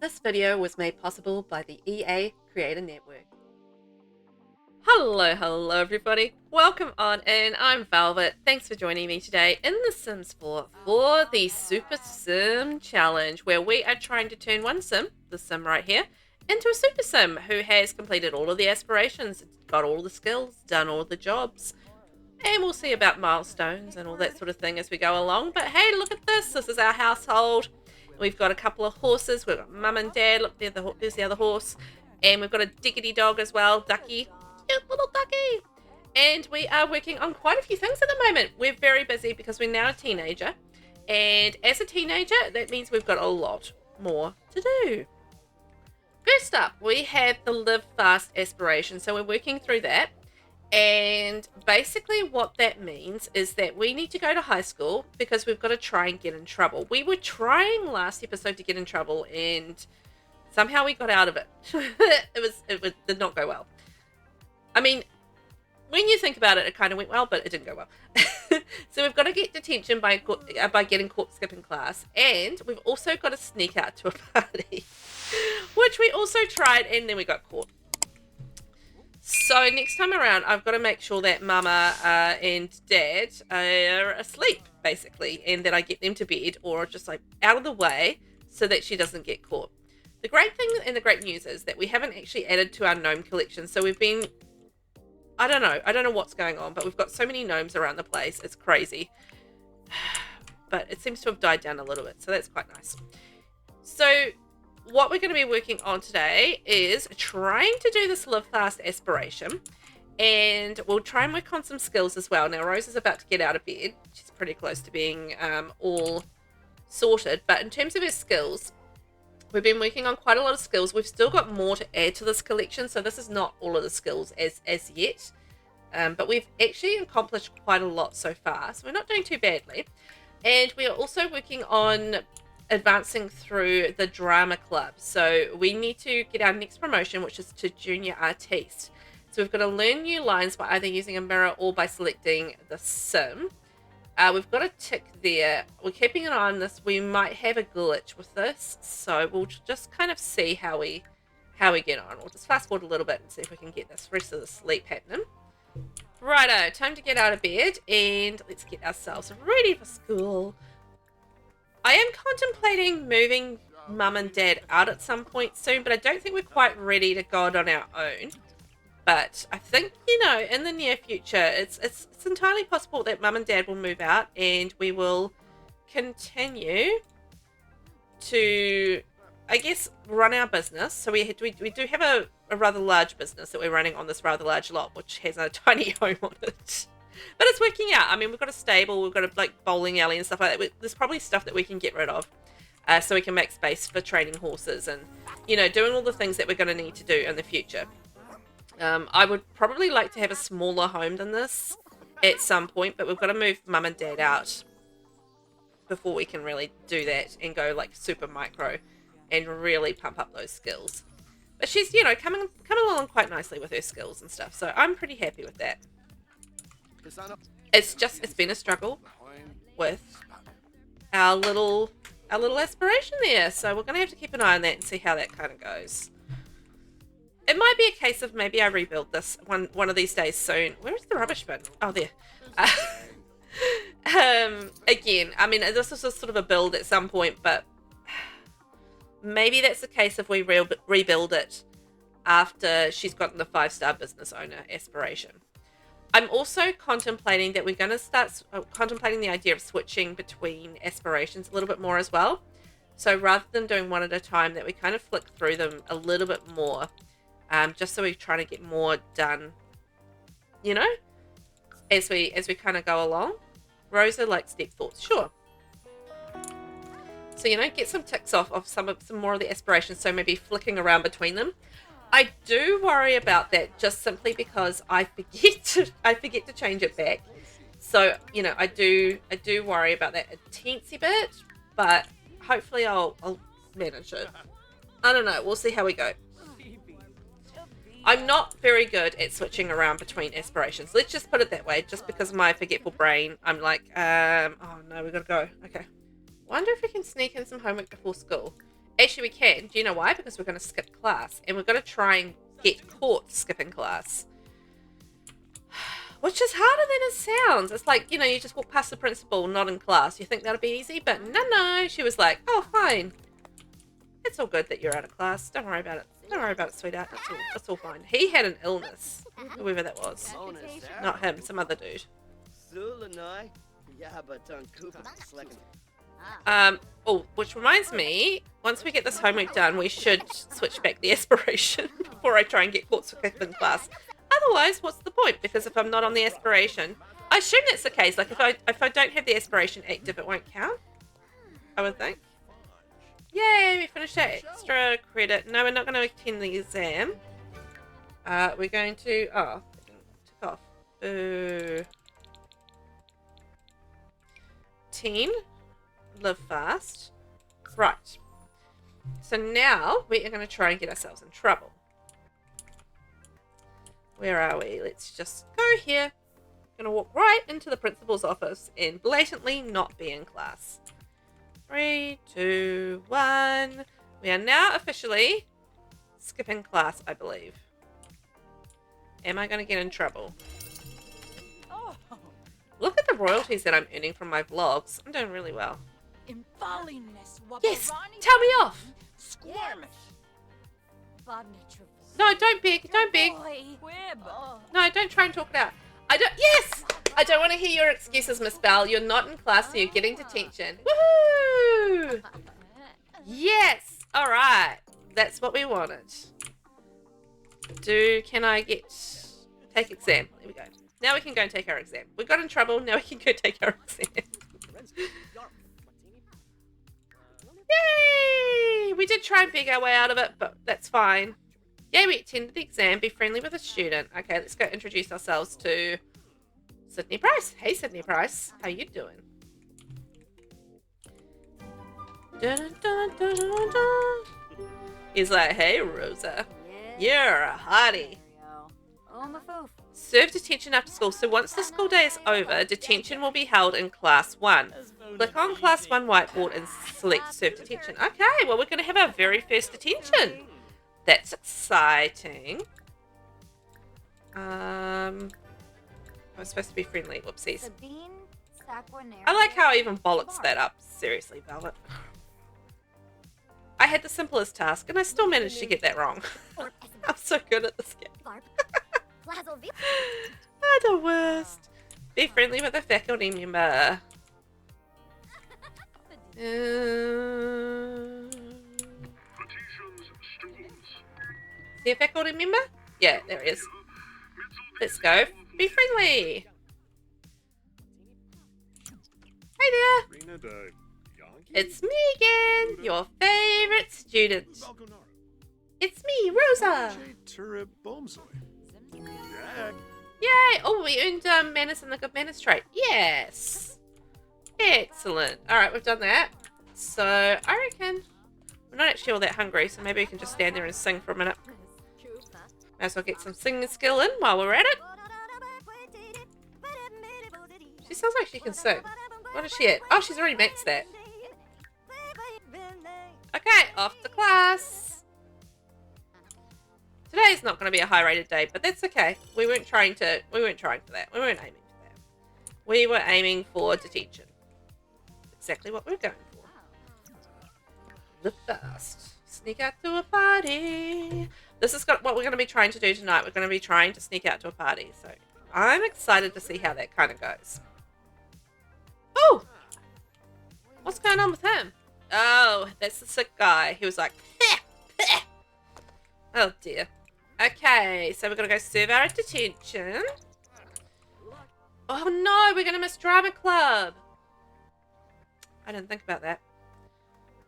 This video was made possible by the EA Creator Network. Hello everybody. Welcome on in. I'm Velvet. Thanks for joining me today in The Sims 4 for the Super Sim Challenge, where we are trying to turn one sim, the sim right here, into a super sim who has completed all of the aspirations, got all the skills, done all the jobs, and we'll see about milestones and all that sort of thing as we go along. But hey, look at this. This is our household. We've got a couple of horses. We've got mum and dad. Look, there's the other horse. And we've got a diggity dog as well, Ducky. Cute little Ducky. And we are working on quite a few things at the moment. We're very busy because we're now a teenager. And as a teenager, that means we've got a lot more to do. First up, we have the Live Fast aspiration. So we're working through that. And basically what that means is that we need to go to high school because we've got to try and get in trouble. We were trying last episode to get in trouble and somehow we got out of it. It did not go well. I mean, when you think about it, it kind of went well, but it didn't go well. So we've got to get detention by getting caught skipping class. And we've also got to sneak out to a party, which we also tried and then we got caught. So next time around, I've got to make sure that Mama and Dad are asleep, basically, and that I get them to bed or just like out of the way so that she doesn't get caught. The great thing and the great news is that we haven't actually added to our gnome collection. So we've been, I don't know what's going on, but we've got so many gnomes around the place. It's crazy. But it seems to have died down a little bit, so that's quite nice. So what we're going to be working on today is trying to do this Live Fast aspiration, and we'll try and work on some skills as well. Now, Rosa's about to get out of bed. She's pretty close to being all sorted, but in terms of her skills, we've been working on quite a lot of skills. We've still got more to add to this collection, so this is not all of the skills as yet, but we've actually accomplished quite a lot so far, so we're not doing too badly. And we are also working on advancing through the drama club. So we need to get our next promotion, which is to junior artiste. So we've got to learn new lines by either using a mirror or by selecting the sim. We've got a tick there. We're keeping an eye on this. We might have a glitch with this, so we'll just kind of see how we get on. We'll just fast forward a little bit and see if we can get this rest of the sleep happening. Righto, time to get out of bed and let's get ourselves ready for school. I am contemplating moving Mum and Dad out at some point soon, but I don't think we're quite ready to go out on our own. But I think, in the near future, it's entirely possible that Mum and Dad will move out and we will continue to, I guess, run our business. So we do have a rather large business that we're running on this rather large lot, which has a tiny home on it. But it's working out. I mean, we've got a stable, we've got a bowling alley and stuff like that. There's probably stuff that we can get rid of so we can make space for training horses and, doing all the things that we're going to need to do in the future. I would probably like to have a smaller home than this at some point, but we've got to move Mum and Dad out before we can really do that and go like super micro and really pump up those skills. But she's, coming along quite nicely with her skills and stuff. So I'm pretty happy with that. It's been a struggle with our little aspiration there, so we're gonna have to keep an eye on that and see how that kind of goes. It might be a case of maybe I rebuild this one of these days soon. Where is the rubbish bin? Oh, there. Again, I mean, this is just sort of a build at some point, but maybe that's the case if we rebuild it after she's gotten the 5-star business owner aspiration. I'm also contemplating that we're going to start contemplating the idea of switching between aspirations a little bit more as well. So rather than doing one at a time, that we kind of flick through them a little bit more, just so we're trying to get more done, as we kind of go along. Rosa likes deep thoughts, sure. So, get some ticks off of some more of the aspirations, so maybe flicking around between them. I do worry about that just simply because I forget to change it back. So, I do worry about that a teensy bit, but hopefully I'll manage it. I don't know. We'll see how we go. I'm not very good at switching around between aspirations. Let's just put it that way. Just because of my forgetful brain, I'm like, oh no, we've got to go. Okay. Wonder if we can sneak in some homework before school. Actually, we can. Do you know why? Because we're going to skip class. And we're going to try and get caught skipping class. Which is harder than it sounds. It's like, you know, you just walk past the principal, not in class. You think that'll be easy, but no. She was like, oh, fine. It's all good that you're out of class. Don't worry about it. Don't worry about it, sweetheart. That's all fine. He had an illness, whoever that was. Not him, some other dude. Oh, which reminds me, once we get this homework done, we should switch back the aspiration before I try and get caught skipping class. Otherwise, what's the point? Because if I'm not on the aspiration, I assume that's the case. Like, if I don't have the aspiration active, it won't count, I would think. Yay, we finished that extra credit. No, we're not going to attend the exam. We're going to... Oh, it didn't tick off. Boo. 10. Live fast. Right. So now we are going to try and get ourselves in trouble. Where are we? Let's just go here. I'm going to walk right into the principal's office and blatantly not be in class. 3, 2, 1. We are now officially skipping class, I believe. Am I going to get in trouble? Oh. Look at the royalties that I'm earning from my vlogs. I'm doing really well. Yes, tell me off. No, don't beg. Don't beg. No, don't try and talk it out. Yes! I don't want to hear your excuses, Miss Bell. You're not in class, so you're getting detention. Woohoo! Yes! Alright. That's what we wanted. Can I take exam? There we go. Now we can go and take our exam. We got in trouble, now we can go take our exam. Yay! We did try and beg our way out of it, but that's fine. Yay, we attended the exam. Be friendly with a student. Okay, let's go introduce ourselves to Sydney Price. Hey, Sydney Price. How you doing? Dun, dun, dun, dun, dun. He's like, hey, Rosa. You're a hottie. Serve detention after school. So once the school day is over, detention will be held in Class 1. Click on Class 1 whiteboard and select serve detention. Okay, well, we're going to have our very first detention. That's exciting. I was supposed to be friendly. Whoopsies. I like how I even bollocks that up. Seriously, Velvet. I had the simplest task and I still managed to get that wrong. I'm so good at this game. The worst. Be friendly with a faculty member. Is he a faculty member? Yeah, there he is. Let's go. Be friendly. Hey there. It's me again, your favorite student. It's me, Rosa. Yay! Oh, we earned manners and the good manners trait. Yes. Excellent. All right, we've done that. So I reckon we're not actually all that hungry, so maybe we can just stand there and sing for a minute. Might as well get some singing skill in while we're at it. She sounds like she can sing. What is she at? Oh, she's already maxed that. Okay, off to class. Today's not going to be a high-rated day, but that's okay. We weren't trying for that. We weren't aiming for that. We were aiming for detention. Exactly what we're going for. Live fast. Sneak out to a party. This is what we're going to be trying to do tonight. We're going to be trying to sneak out to a party. So I'm excited to see how that kind of goes. Oh! What's going on with him? Oh, that's the sick guy. He was like, peh, peh. Oh dear. Okay, so we're going to go serve our detention. Oh no, we're going to miss drama club. I didn't think about that.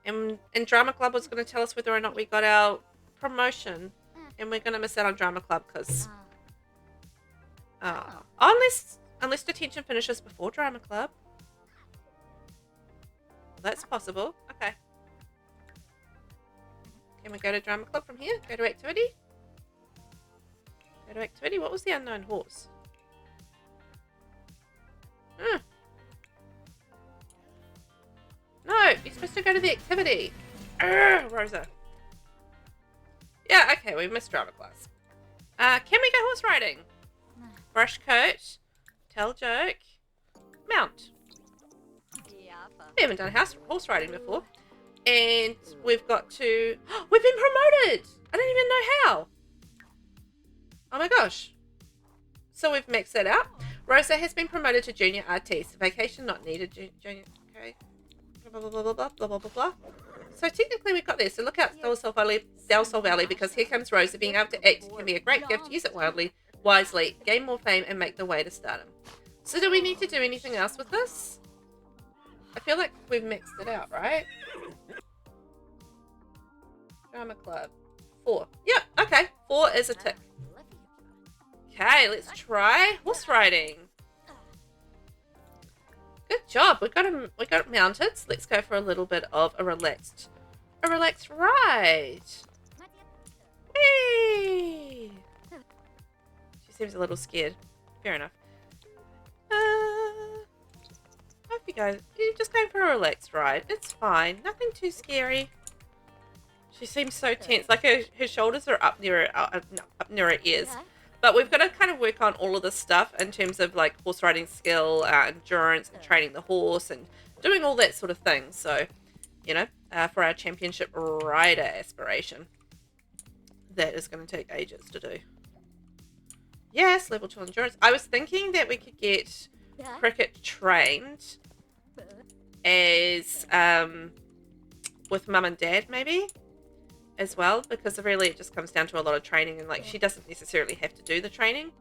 And drama club was going to tell us whether or not we got our promotion. And we're going to miss out on drama club because... unless detention finishes before drama club. Well, that's possible. Okay. Can we go to drama club from here? Go to activity? Go to activity? What was the unknown horse? No, you're supposed to go to the activity. Rosa. Yeah, okay, we missed drama class. Can we go horse riding? Brush coat, tell joke, mount. We haven't done horse riding before. And we've got to... we've been promoted! I don't even know how. Oh my gosh. So we've maxed that out. Rosa has been promoted to junior RT. So vacation not needed. Junior... Okay. Blah, blah, blah, blah, blah, blah, blah, blah, blah. So technically we got there. So look out Del Sol Valley, because here comes Rosa. Being able to act can be a great gift. Use it wisely. Gain more fame and make the way to stardom. So do we need to do anything else with this? I feel like we've mixed it out, right? Drama club. 4. Yep, okay. 4 is a tick. Okay, let's try horse riding. Good job. We got it mounted. So let's go for a little bit of a relaxed ride. Whee! She seems a little scared. Fair enough. Hope you guys, you're just going for a relaxed ride. It's fine. Nothing too scary. She seems so tense. Like her shoulders are up near her ears. But we've got to kind of work on all of this stuff in terms of like horse riding skill, endurance, and training the horse, and doing all that sort of thing. So, you know, for our championship rider aspiration, that is going to take ages to do. Yes, level 2 endurance. I was thinking that we could get Cricket trained as with mum and dad maybe as well, because really it just comes down to a lot of training, and like she doesn't necessarily have to do the training,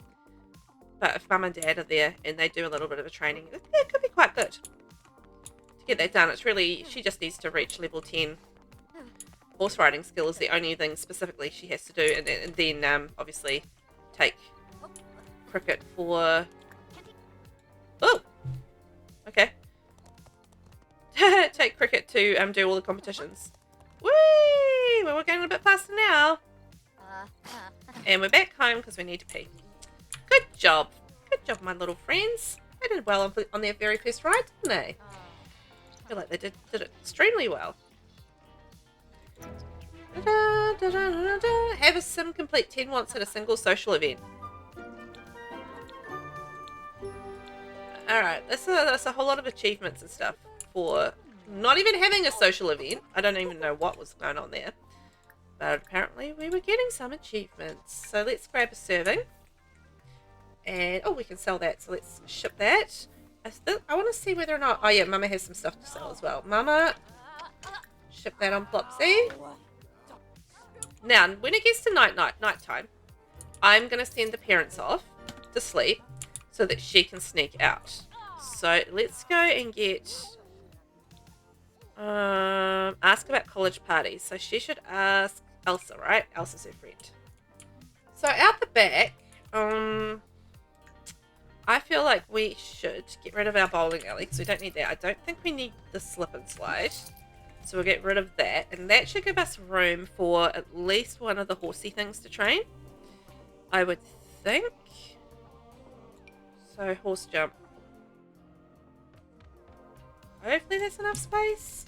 but if mum and dad are there and they do a little bit of a training, it could be quite good to get that done. It's really, she just needs to reach level 10. Horse riding skill is the only thing specifically she has to do, and then obviously take Cricket for... Oh! Okay. Take Cricket to do all the competitions. Whee! Well, we're going a bit faster now. And we're back home because we need to pee. Good job. Good job, my little friends. They did well on their very first ride, didn't they? I feel like they did it extremely well. Have a sim complete 10 once at a single social event. Alright, that's a whole lot of achievements and stuff for not even having a social event. I don't even know what was going on there. But apparently we were getting some achievements. So let's grab a serving. And, oh, we can sell that. So let's ship that. I want to see whether or not... Oh, yeah, Mama has some stuff to sell as well. Mama, ship that on Plopsy. Now, when it gets to nighttime, I'm going to send the parents off to sleep so that she can sneak out. So let's go and get... ask about college parties. So she should ask Elsa, right? Elsa's her friend. So out the back, I feel like we should get rid of our bowling alley because we don't need that. I don't think we need the slip and slide. So we'll get rid of that. And that should give us room for at least one of the horsey things to train, I would think. So horse jump. Hopefully there's enough space.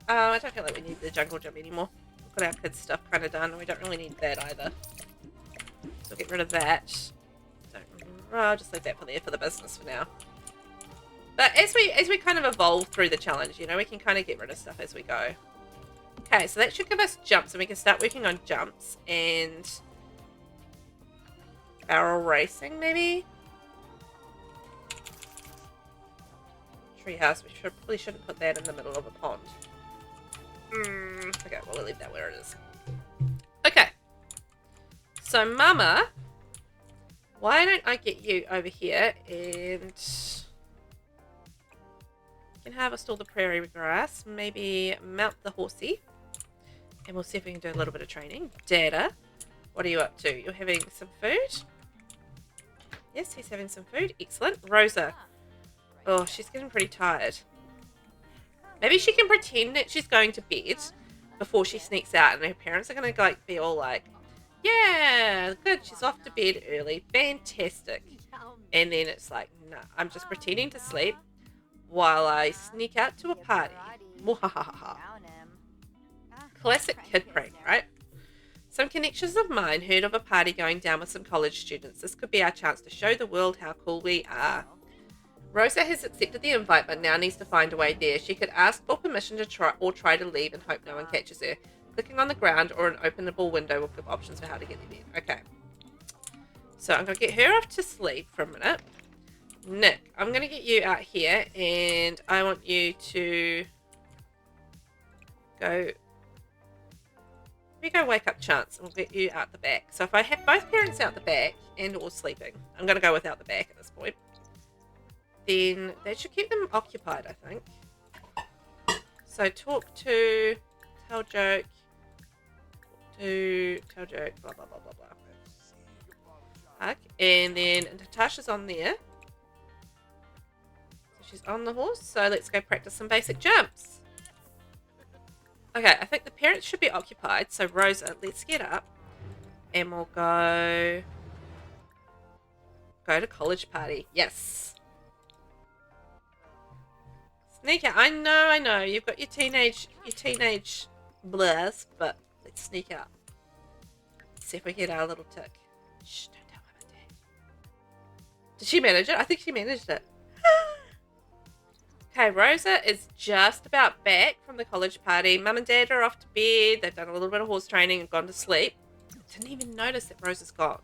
I don't feel like we need the jungle jump anymore. We've got our kids' stuff kind of done, and we don't really need that either. So we'll get rid of that. I'll just leave that for the business for now. But as we kind of evolve through the challenge, you know, we can kind of get rid of stuff as we go. Okay, so that should give us jumps, and we can start working on jumps and barrel racing, maybe. Treehouse. We probably shouldn't put that in the middle of a pond. Okay, well, we'll leave that where it is. Okay. So, Mama, why don't I get you over here and you can harvest all the prairie grass, maybe mount the horsey, and we'll see if we can do a little bit of training. Dada, what are you up to? You're having some food? Yes, he's having some food. Excellent. Rosa. Oh, she's getting pretty tired. Maybe she can pretend that she's going to bed before she sneaks out, and her parents are going to like be all like, yeah, good, she's off to bed early. Fantastic. And then it's like, no, I'm just pretending to sleep while I sneak out to a party. Mwahaha. Classic kid prank, right? Some connections of mine heard of a party going down with some college students. This could be our chance to show the world how cool we are. Rosa has accepted the invite but now needs to find a way there. She could ask for permission to try to leave and hope no one catches her. Clicking on the ground or an openable window will give options for how to get there. Okay. So I'm going to get her off to sleep for a minute. Nick, I'm going to get you out here and I want you to go... We go wake up Chance and we'll get you out the back. So if I have both parents out the back and or sleeping, I'm going to go without the back at this point. Then that should keep them occupied, I think. So talk to, tell joke, blah, blah, blah, blah, blah. Hug. And then Natasha's on there. So she's on the horse. So let's go practice some basic jumps. Okay, I think the parents should be occupied. So Rosa, let's get up. And we'll go to college party. Yes. Sneak out. I know. You've got your teenage blast, but let's sneak out. See if we get our little tick. Shh, don't tell Mum and Dad. Did she manage it? I think she managed it. Okay, Rosa is just about back from the college party. Mum and Dad are off to bed. They've done a little bit of horse training and gone to sleep. Didn't even notice that Rosa's gone.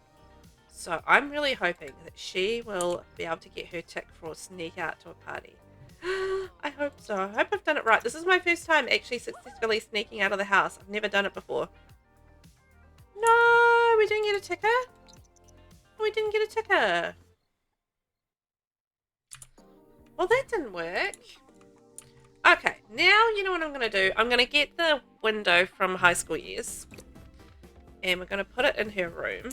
So I'm really hoping that she will be able to get her tick for a sneak out to a party. I hope so. I hope I've done it right. This is my first time actually successfully sneaking out of the house. I've never done it before. No, we didn't get a ticker. We didn't get a ticker. Well, that didn't work. Okay, now you know what I'm going to do. I'm going to get the window from high school years. And we're going to put it in her room.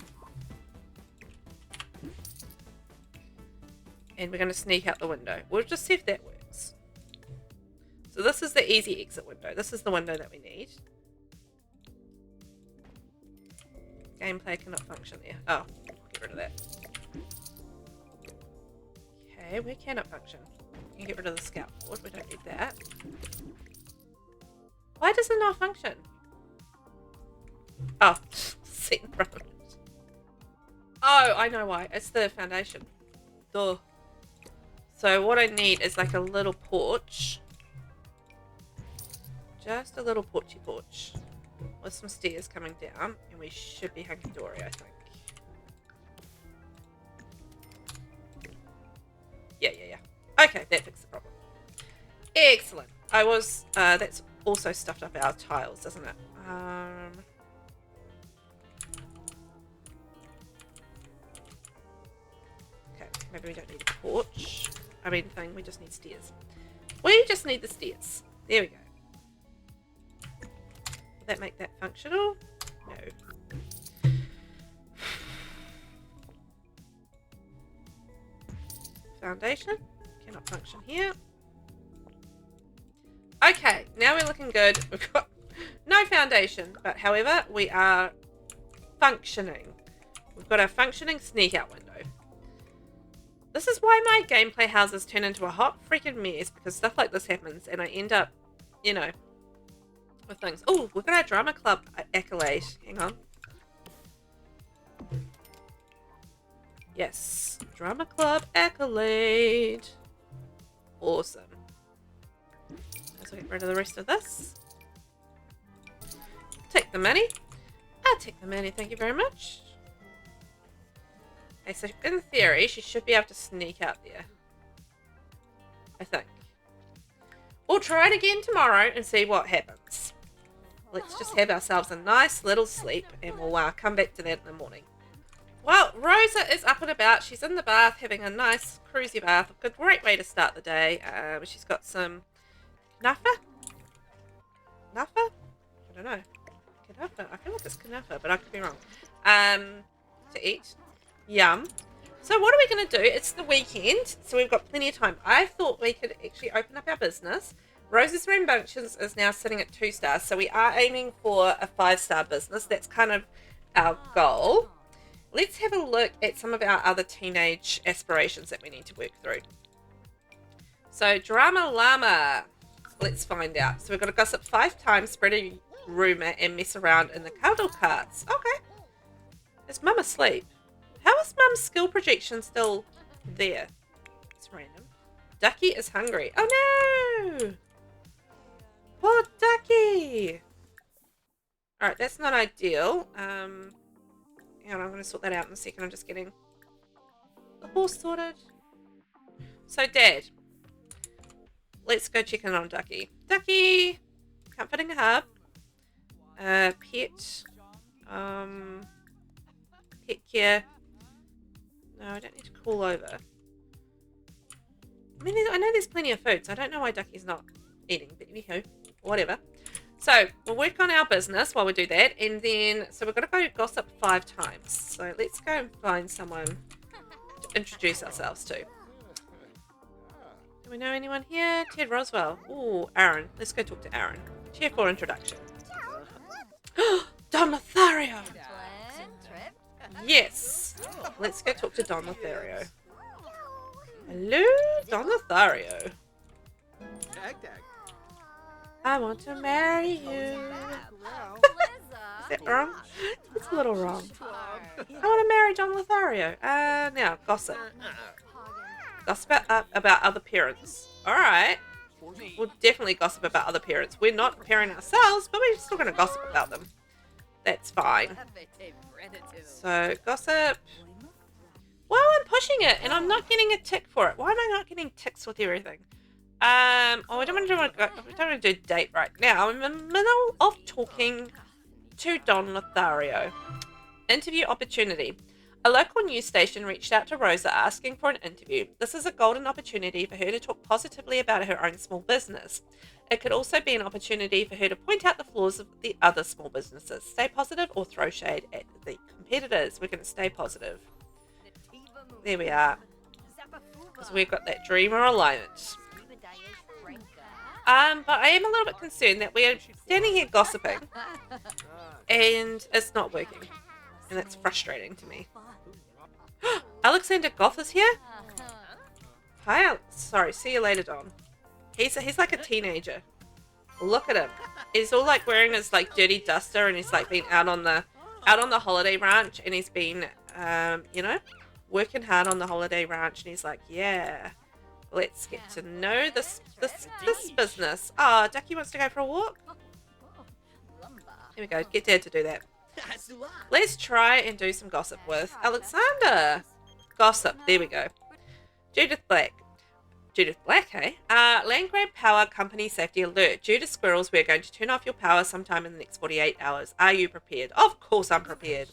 And we're going to sneak out the window. We'll just see if that works. So this is the easy exit window. This is the window that we need. Gameplay cannot function there. Oh, get rid of that. Okay, we cannot function. We can get rid of the scout board. We don't need that. Why does it not function? Oh, sit in front of it. Oh, I know why. It's the foundation. Duh. So what I need is like a little porch. Just a little porchy porch. With some stairs coming down. And we should be hunky-dory, I think. Yeah. Okay, that fixed the problem. Excellent. That's also stuffed up our tiles, doesn't it? Okay, maybe we don't need a porch. We just need stairs. We just need the stairs. There we go. Will that make that functional? No. Foundation. Cannot function here. Okay, now we're looking good. We've got no foundation, but however, we are functioning. We've got our functioning sneak out window. This is why my gameplay houses turn into a hot freaking mess, because stuff like this happens and I end up, you know, with things. Oh, we've got our drama club accolade. Hang on. Yes, drama club accolade. Awesome. Let's get rid of the rest of this. Take the money. I'll take the money, thank you very much. Okay, so in theory, she should be able to sneak out there. I think. We'll try it again tomorrow and see what happens. Let's just have ourselves a nice little sleep and we'll come back to that in the morning. Well, Rosa is up and about. She's in the bath having a nice cruisy bath. A great way to start the day. She's got some knafa? Knafa? I don't know. Knafa? I feel like it's knafa, but I could be wrong. To eat. Yum. So what are we going to do? It's the weekend, so we've got plenty of time. I thought we could actually open up our business. Rosa's Rambunctions is now sitting at 2 stars, so we are aiming for a 5-star business. That's kind of our goal. Let's have a look at some of our other teenage aspirations that we need to work through. So, Drama Llama. Let's find out. So we've got to gossip 5 times, spread a rumour, and mess around in the cuddle carts. Okay. Is Mum asleep? How is Mum's skill projection still there? It's random. Ducky is hungry. Oh no! Poor Ducky! Alright, that's not ideal. Hang on, I'm going to sort that out in a second. I'm just getting the horse sorted. So, Dad, let's go check in on Ducky. Ducky! Comforting a hub. Pet. Pet care. No, I don't need to call over. I mean, I know there's plenty of food, so I don't know why Ducky's not eating, but anyhow, whatever. So, we'll work on our business while we do that, and then, so we've got to go gossip 5 times. So, let's go and find someone to introduce ourselves to. Do we know anyone here? Ted Roswell. Ooh, Aaron. Let's go talk to Aaron. Chair for introduction. Don Lothario! Yes! Let's go talk to Don Lothario. Hello, Don Lothario. I want to marry you. Is that wrong? It's a little wrong. I want to marry Don Lothario. Now, gossip. Gossip about other parents. Alright. We'll definitely gossip about other parents. We're not a parent ourselves, but we're still going to gossip about them. That's fine. So, gossip. Well, I'm pushing it, and I'm not getting a tick for it. Why am I not getting ticks with everything? We don't want to do a date right now. I'm in the middle of talking to Don Lothario. Interview opportunity. A local news station reached out to Rosa asking for an interview. This is a golden opportunity for her to talk positively about her own small business. It could also be an opportunity for her to point out the flaws of the other small businesses. Stay positive or throw shade at the competitors. We're going to stay positive. There we are. So we've got that dreamer alignment. But I am a little bit concerned that we're standing here gossiping and it's not working. And that's frustrating to me. Alexander Goth is here? Hi, sorry, see you later, Don. He's like a teenager. Look at him. He's all like wearing his like dirty duster and he's like been out on the holiday ranch and he's been working hard on the holiday ranch and he's like, yeah, let's get to know this business. Oh, Ducky wants to go for a walk. Here we go. Get Dad to do that. Let's try and do some gossip with Alexander. Gossip. There we go. Judith Black, hey? Land grab power company safety alert. Due to squirrels, we're going to turn off your power sometime in the next 48 hours. Are you prepared? Of course I'm prepared.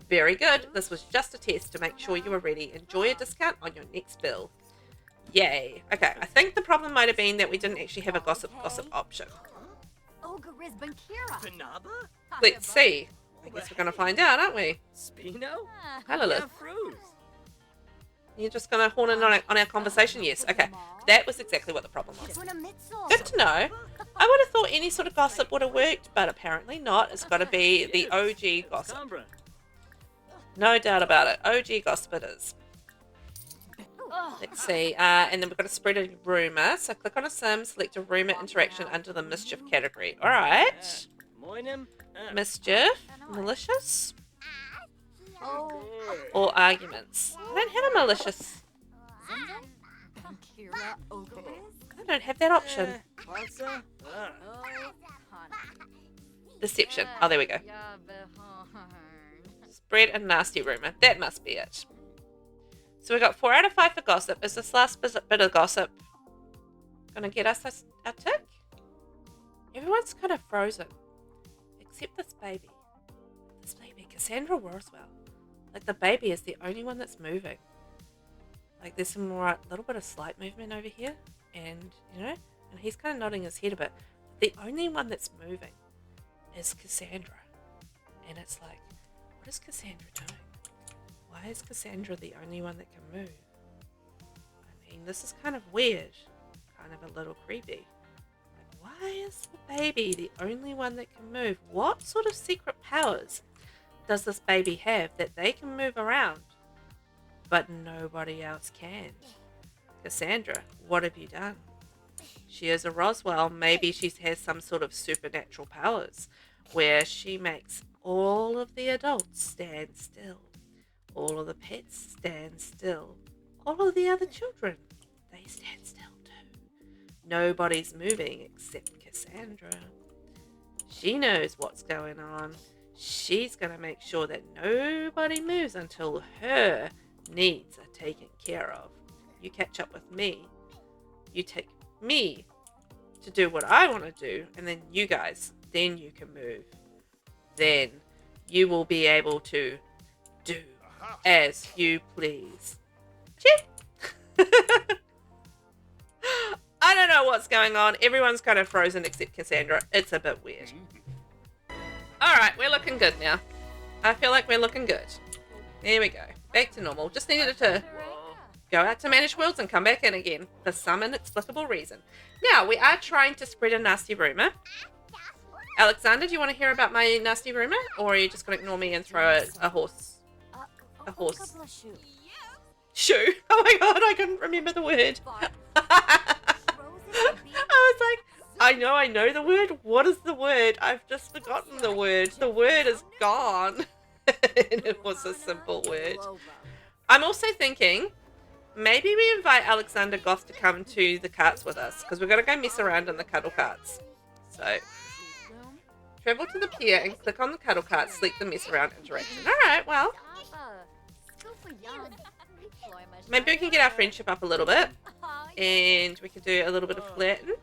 Very good. This was just a test to make sure you were ready. Enjoy a discount on your next bill. Yay. Okay, I think the problem might have been that we didn't actually have a gossip option. Let's see. I guess we're going to find out, aren't we? Hi, Lilith. You're just going to horn in on our conversation? Yes. Okay. That was exactly what the problem was. Good to know. I would have thought any sort of gossip would have worked, but apparently not. It's got to be the OG gossip. No doubt about it. OG gossip it is. Let's see. And then we've got to spread a rumour. So click on a sim, select a rumour interaction under the mischief category. All right. Mischief. Malicious. Or arguments. I don't have a malicious. I don't have that option. Deception. Oh, there we go. Spread a nasty rumour. That must be it. So we got 4 out of 5 for gossip. Is this last bit of gossip gonna get us a tick? Everyone's kind of frozen. Except this baby. This baby, Cassandra Roswell. Like the baby is the only one that's moving. Like there's some little bit of slight movement over here. And, and he's kind of nodding his head a bit. The only one that's moving is Cassandra. And it's like, what is Cassandra doing? Why is Cassandra the only one that can move? I mean, this is kind of weird. Kind of a little creepy. Like, why is the baby the only one that can move? What sort of secret powers does this baby have that they can move around, but nobody else can? Cassandra, what have you done? She is a Roswell. Maybe she has some sort of supernatural powers where she makes all of the adults stand still. All of the pets stand still. All of the other children, they stand still too. Nobody's moving except Cassandra. She knows what's going on. She's going to make sure that nobody moves until her needs are taken care of. You catch up with me. You take me to do what I want to do, and then you guys, then you can move. Then you will be able to do as you please. Chee! I don't know what's going on. Everyone's kind of frozen except Cassandra. It's a bit weird. Alright, we're looking good now. I feel like we're looking good. There we go. Back to normal. Just needed to go out to manage worlds and come back in again for some inexplicable reason. Now, we are trying to spread a nasty rumor. Alexander, do you want to hear about my nasty rumor? Or are you just going to ignore me and throw a horse? A horse. Shoe. Oh my god, I couldn't remember the word. I was like, I know the word. What is the word? I've just forgotten the word. The word is gone. And it was a simple word. I'm also thinking, maybe we invite Alexander Goth to come to the carts with us, because we're going to go mess around in the cuddle carts. So, travel to the pier and click on the cuddle cart, select the mess around interaction. Alright, well. Maybe we can get our friendship up a little bit. And we could do a little bit of flirting.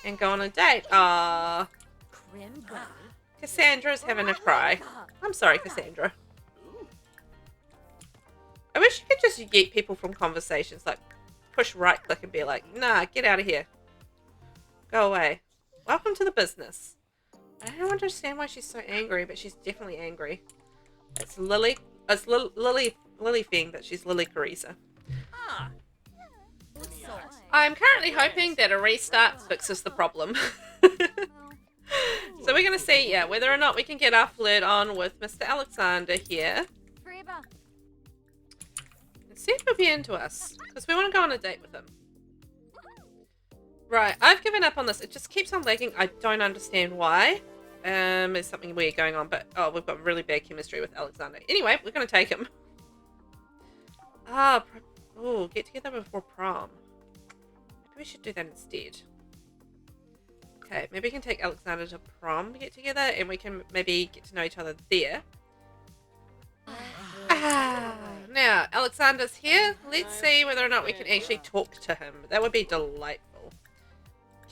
And go on a date. Aww. Cassandra's having a cry. I'm sorry, Cassandra. I wish you could just yeet people from conversations. Like, push right click and be like, nah, get out of here. Go away. Welcome to the business. I don't understand why she's so angry, but she's definitely angry. It's Lily. It's Lily Feng, but she's Lily Carissa. I'm currently hoping that a restart fixes the problem. So we're going to see, whether or not we can get our flirt on with Mr. Alexander here. And see if he'll be into us. Because we want to go on a date with him. Right, I've given up on this. It just keeps on lagging. I don't understand why. There's something weird going on, but we've got really bad chemistry with Alexander. Anyway, we're going to take him. Get together before prom. Maybe we should do that instead. Okay, maybe we can take Alexander to prom to get together, and we can maybe get to know each other there. Now, Alexander's here. Let's see whether or not we can actually talk to him. That would be delightful.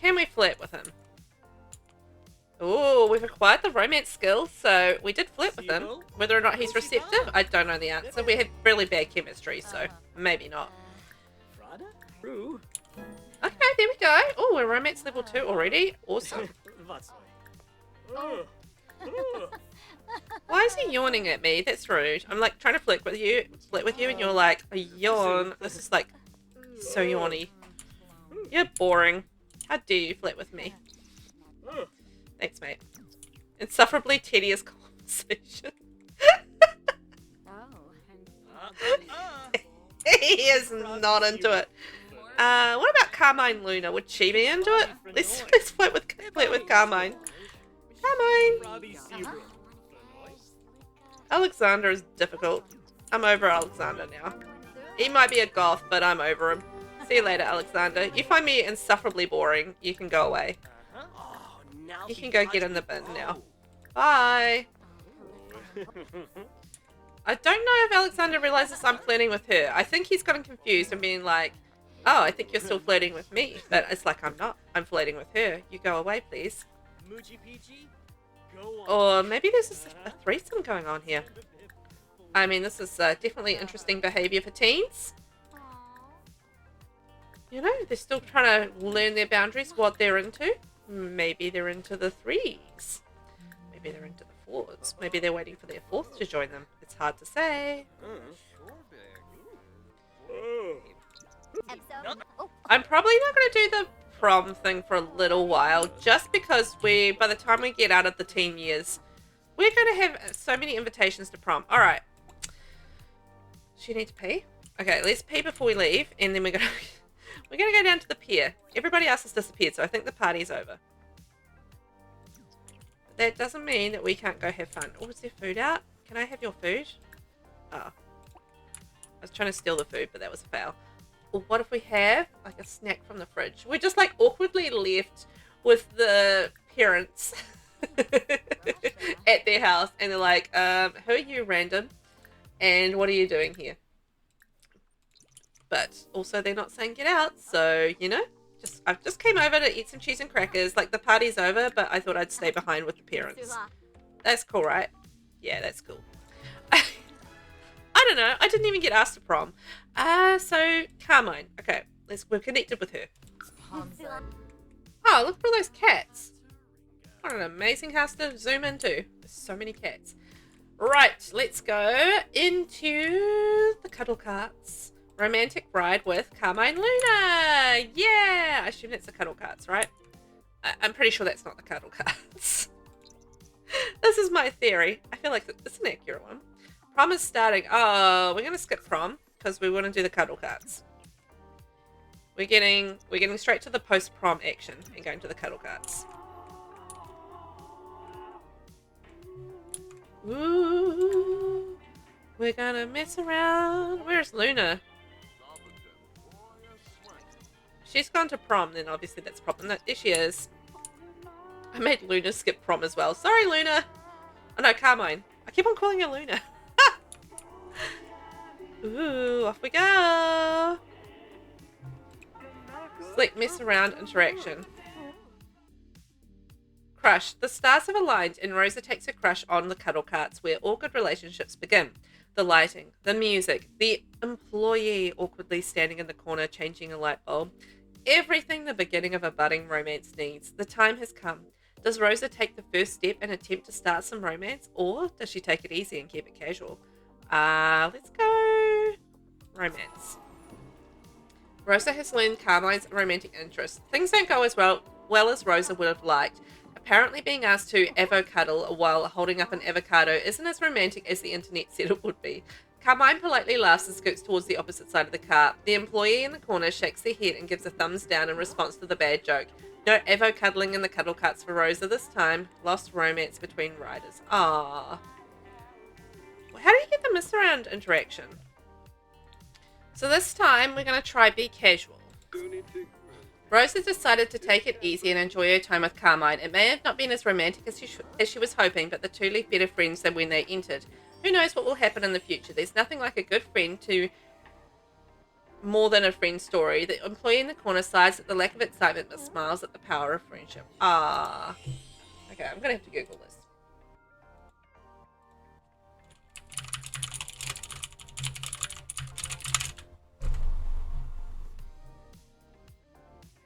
Can we flirt with him? Oh, we've acquired the romance skills, so we did flirt with him. Whether or not he's receptive, I don't know the answer. We have really bad chemistry, so maybe not. Okay, there we go. Oh, we're romance level 2 already. Awesome. Why is he yawning at me? That's rude. I'm like trying to flirt with you, and you're like, a yawn. This is like so yawny. You're boring. How dare you flirt with me? Thanks, mate. Insufferably tedious conversation. He is not into it. What about Carmine Luna? Would she be into it? Let's flirt with Carmine. Carmine! Alexander is difficult. I'm over Alexander now. He might be a goth, but I'm over him. See you later, Alexander. You find me insufferably boring. You can go away. You can go get in the bin now. Bye. I don't know if Alexander realizes I'm flirting with her. I think he's gotten confused and being like, oh, I think you're still flirting with me. But it's like, I'm not. I'm flirting with her. You go away, please. Or maybe there's a threesome going on here. I mean, this is definitely interesting behavior for teens. You know, they're still trying to learn their boundaries, what they're into. Maybe they're into the 3s. Maybe they're into the 4s. Maybe they're waiting for their 4th to join them. It's hard to say. I'm probably not going to do the prom thing for a little while, just because by the time we get out of the teen years, we're going to have so many invitations to prom. Alright. Does she need to pee? Okay, let's pee before we leave, and then we're We're going to go down to the pier. Everybody else has disappeared, so I think the party's over. But that doesn't mean that we can't go have fun. Oh, is there food out? Can I have your food? Oh. I was trying to steal the food, but that was a fail. Or what if we have, like, a snack from the fridge? We're just, like, awkwardly left with the parents at their house. And they're like, who are you, random? And what are you doing here? But also they're not saying get out. So, you know, I've just came over to eat some cheese and crackers. Like, the party's over, but I thought I'd stay behind with the parents. That's cool, right? Yeah, that's cool. I don't know. I didn't even get asked to prom. So Carmine. Okay, we're connected with her. Oh, look for those cats. What an amazing house to zoom into. There's so many cats. Right, let's go into the cuddle carts. Romantic ride with Carmine Luna. Yeah, I assume that's the cuddle carts, right? I'm pretty sure that's not the cuddle carts. This is my theory. I feel like it's an accurate one. Prom is starting. Oh, we're gonna skip prom because we want to do the cuddle carts. We're getting straight to the post-prom action and going to the cuddle carts. Ooh, we're gonna mess around. Where's Luna? She's gone to prom, then obviously that's a problem. There she is. I made Luna skip prom as well. Sorry, Luna. Oh no, Carmine. I keep on calling her Luna. Ooh, off we go. Select mess around interaction. Crush. The stars have aligned and Rosa takes her crush on the cuddle carts where all good relationships begin. The lighting, the music, the employee awkwardly standing in the corner changing a light bulb. Everything the beginning of a budding romance needs. The time has come. Does Rosa take the first step and attempt to start some romance, or does she take it easy and keep it casual? Let's go romance. Rosa has learned Carmine's romantic interest. Things don't go as well as Rosa would have liked. Apparently being asked to avo-cuddle while holding up an avocado isn't as romantic as the internet said it would be. Carmine politely laughs and scoots towards the opposite side of the car. The employee in the corner shakes their head and gives a thumbs down in response to the bad joke. No avo-cuddling in the cuddle carts for Rosa this time. Lost romance between riders. Aww. How do you get the miss around interaction? So this time we're going to try be casual. Rosa decided to take it easy and enjoy her time with Carmine. It may have not been as romantic as she was hoping, but the two left better friends than when they entered. Who knows what will happen in the future? There's nothing like a good friend to more than a friend story. The employee in the corner sighs at the lack of excitement but smiles at the power of friendship. Ah. Okay, I'm going to have to Google this.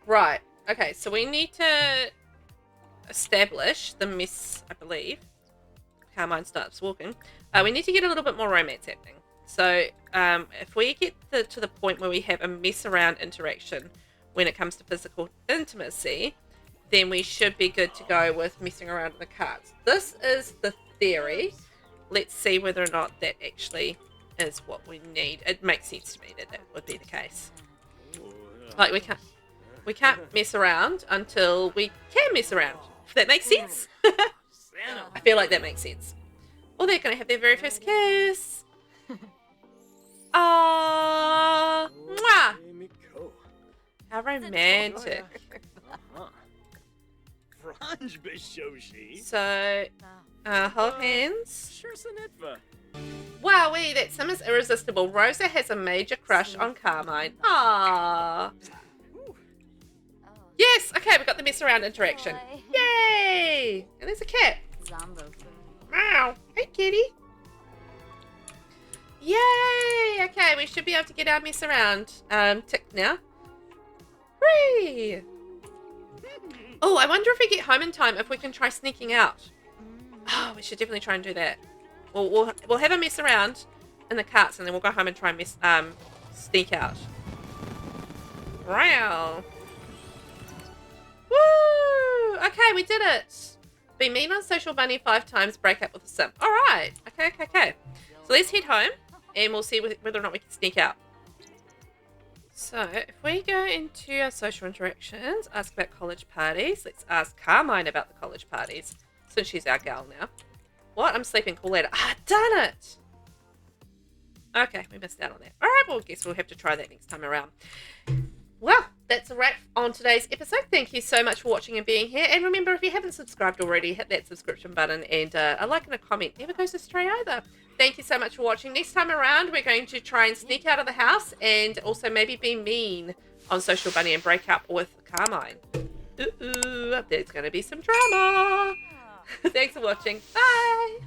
Right. Okay, so we need to establish the mess, I believe. Carmine starts walking. We need to get a little bit more romance happening. So if we get to the point where we have a mess around interaction when it comes to physical intimacy, then we should be good to go with messing around in the cards. This is the theory. Let's see whether or not that actually is what we need. It makes sense to me that would be the case. Like we can't mess around until we can mess around. If that makes sense. I feel like that makes sense. Well, they're going to have their very first kiss. Aww. Mwah. How romantic. So, hold hands. Wowee, that sim is irresistible. Rosa has a major crush on Carmine. Aww. Yes, okay, we got the mess around interaction. Yay! And there's a cat. Meow. Hey, kitty. Yay! Okay, we should be able to get our mess around tick now. Whee! Oh, I wonder if we get home in time if we can try sneaking out. Oh, we should definitely try and do that. We'll have a mess around in the carts and then we'll go home and try and sneak out. Wow. Woo! Okay, we did it. Be mean on Social Bunny 5 times, break up with a sim. Alright. Okay. So let's head home and we'll see whether or not we can sneak out. So, if we go into our social interactions, ask about college parties, let's ask Carmine about the college parties, since she's our gal now. What? I'm sleeping. Call later. Ah, darn it! Okay, we missed out on that. Alright, well, I guess we'll have to try that next time around. Well, that's a wrap on today's episode. Thank you so much for watching and being here. And remember, if you haven't subscribed already, hit that subscription button, and a like and a comment never goes astray either. Thank you so much for watching. Next time around, we're going to try and sneak out of the house and also maybe be mean on Social Bunny and break up with Carmine. Ooh, there's going to be some drama. Thanks for watching. Bye.